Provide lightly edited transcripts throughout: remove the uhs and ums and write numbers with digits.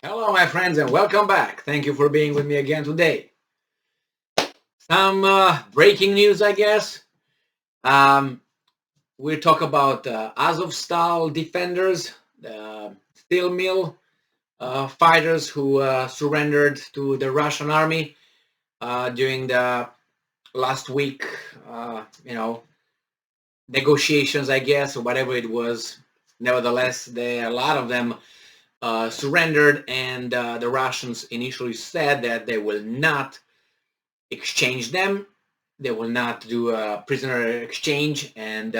Hello, my friends, and welcome back. Thank you for being with me again today. Some breaking news, I guess. Um, we'll talk about Azovstal defenders, the steel mill fighters who surrendered to the Russian army during the last week, negotiations, I guess, or whatever it was. Nevertheless, a lot of them surrendered, and the Russians initially said that they will not exchange them. They will not do a prisoner exchange, and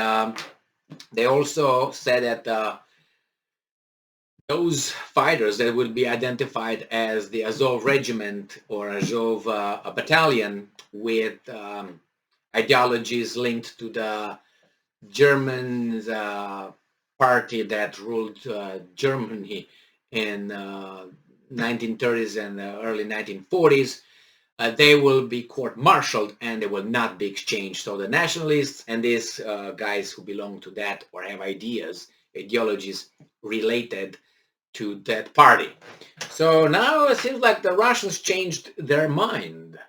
they also said that those fighters that will be identified as the Azov regiment or Azov battalion with ideologies linked to the German party that ruled Germany in 1930s and early 1940s, they will be court-martialed and they will not be exchanged. So the nationalists and these guys who belong to that or have ideologies related to that party. So now it seems like the Russians changed their mind.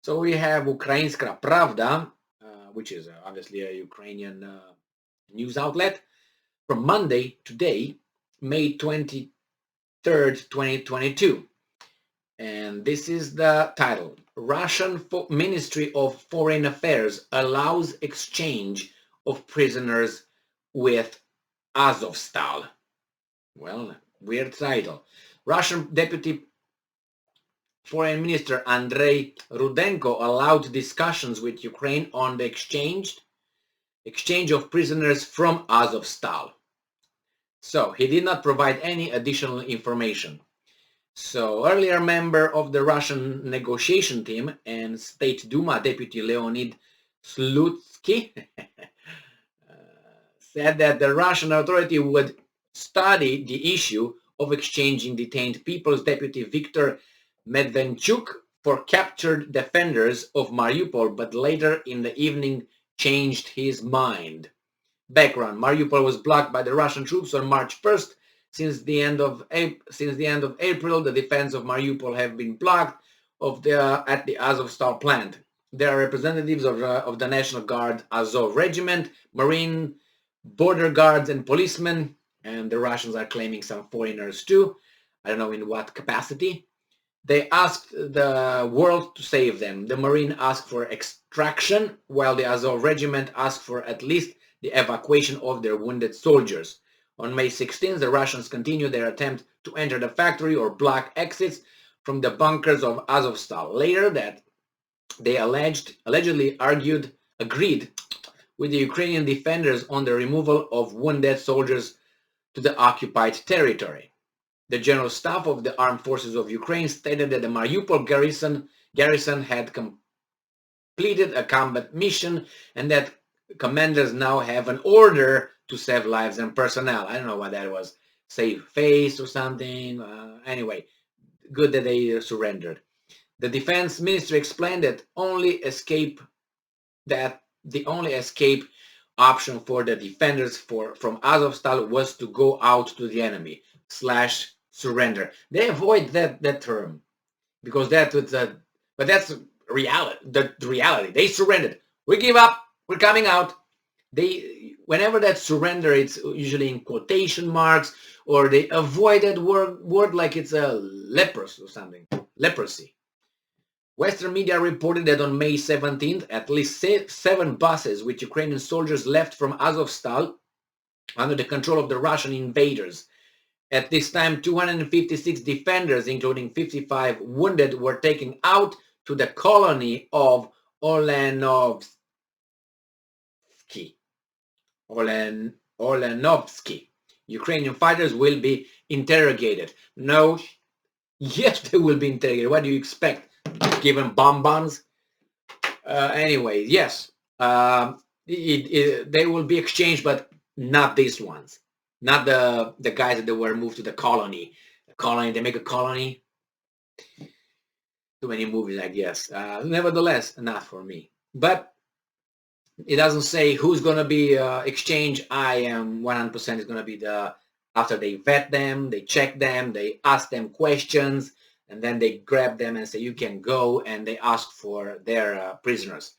So we have Ukrainska Pravda, which is obviously a Ukrainian news outlet, from Monday, today, May 23rd, 2022. And this is the title. Russian Ministry of Foreign Affairs allows exchange of prisoners with Azovstal. Well, weird title. Russian Deputy Foreign Minister Andrei Rudenko allowed discussions with Ukraine on the exchange of prisoners from Azovstal. So he did not provide any additional information. So earlier member of the Russian negotiation team and State Duma Deputy Leonid Slutsky said that the Russian authority would study the issue of exchanging detained people's deputy Viktor Medvedchuk for captured defenders of Mariupol, but later in the evening changed his mind. Background: Mariupol was blocked by the Russian troops on March 1st. Since the end of April, the defense of Mariupol have been blocked at the Azovstal plant. There are representatives of the National Guard Azov Regiment, Marine, border guards, and policemen, and the Russians are claiming some foreigners too. I don't know in what capacity. They asked the world to save them. The Marine asked for extraction, while the Azov Regiment asked for at least the evacuation of their wounded soldiers. On May 16th, the Russians continued their attempt to enter the factory or block exits from the bunkers of Azovstal. Later that they allegedly agreed with the Ukrainian defenders on the removal of wounded soldiers to the occupied territory. The General Staff of the Armed Forces of Ukraine stated that the Mariupol garrison had completed a combat mission and that commanders now have an order to save lives and personnel. I don't know what that was. Save face or something. Anyway, good that they surrendered. The Defense Ministry explained that the only escape option for the defenders from Azovstal was to go out to the enemy / surrender. They avoid that term because but that's reality. The reality. They surrendered. We give up. We're coming out. Whenever that surrender, it's usually in quotation marks, or they avoid that word like it's a leprosy or something. Leprosy. Western media reported that on May 17th, at least 7 buses with Ukrainian soldiers left from Azovstal under the control of the Russian invaders. At this time, 256 defenders, including 55 wounded, were taken out to the colony of Olenovsky. Ukrainian fighters will be interrogated. No, yes, they will be interrogated. What do you expect? Given bonbons? Anyway, yes, they will be exchanged, but not these ones. Not the guys that were moved to the colony. They make a colony. Too many movies, I guess. Nevertheless, not for me. But it doesn't say who's going to be exchanged. I am 100% is going to be the After they vet them, they check them, they ask them questions, and then they grab them and say, you can go, and they ask for their prisoners.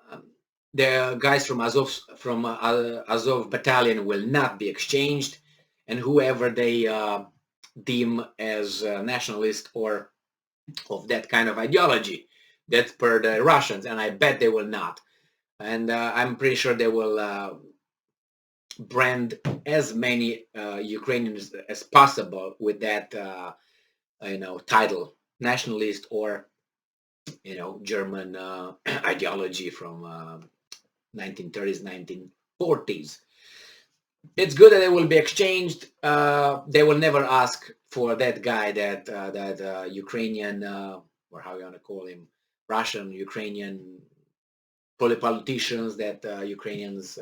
Um, the guys from Azov battalion will not be exchanged, and whoever they deem as nationalist or of that kind of ideology, that's per the Russians, and I bet they will not. And I'm pretty sure they will brand as many Ukrainians as possible with that, title, nationalist or German ideology from 1930s, 1940s. It's good that they will be exchanged. They will never ask for that guy, that Ukrainian, or how you want to call him, Russian Ukrainian politicians that Ukrainians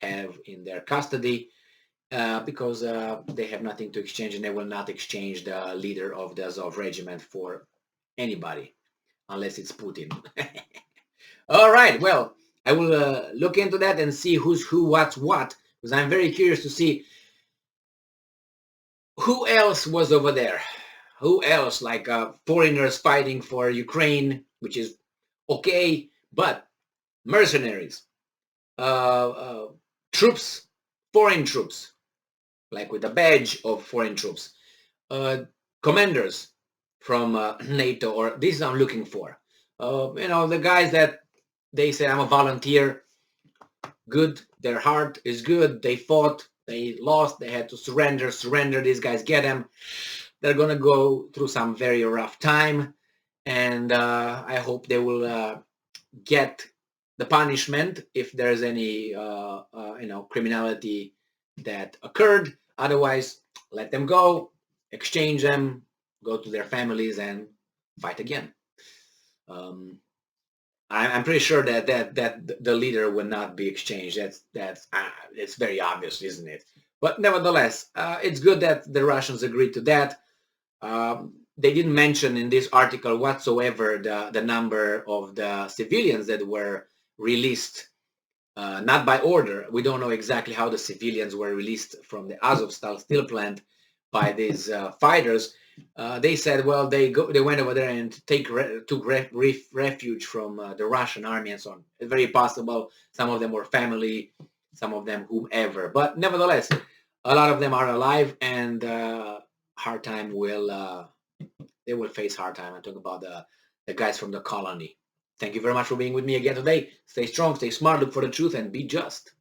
have in their custody, because they have nothing to exchange, and they will not exchange the leader of the Azov regiment for anybody unless it's Putin. All right, well, I will look into that and see who's who, what's what, because I'm very curious to see who else was over there. Who else, like foreigners fighting for Ukraine, which is okay, but mercenaries, troops, foreign troops, like with a badge of foreign troops, commanders from NATO, or this I'm looking for. The guys that they say, I'm a volunteer, good, their heart is good, they fought, they lost, they had to surrender, these guys get them. They're gonna go through some very rough time, and I hope they will get the punishment if there's any criminality that occurred. Otherwise, let them go, exchange them, go to their families, and fight again. I'm pretty sure that the leader will not be exchanged. That's it's very obvious, isn't it? But nevertheless, it's good that the Russians agreed to that. They didn't mention in this article whatsoever the number of the civilians that were released, not by order. We don't know exactly how the civilians were released from the Azovstal steel plant by these fighters. They said, well, they went over there and took refuge from the Russian army and so on. It's very possible some of them were family, some of them whomever. But nevertheless, a lot of them are alive, and hard time will they will face hard time. I'm talking about the guys from the colony. Thank you very much for being with me again today. Stay strong, stay smart, look for the truth, and be just.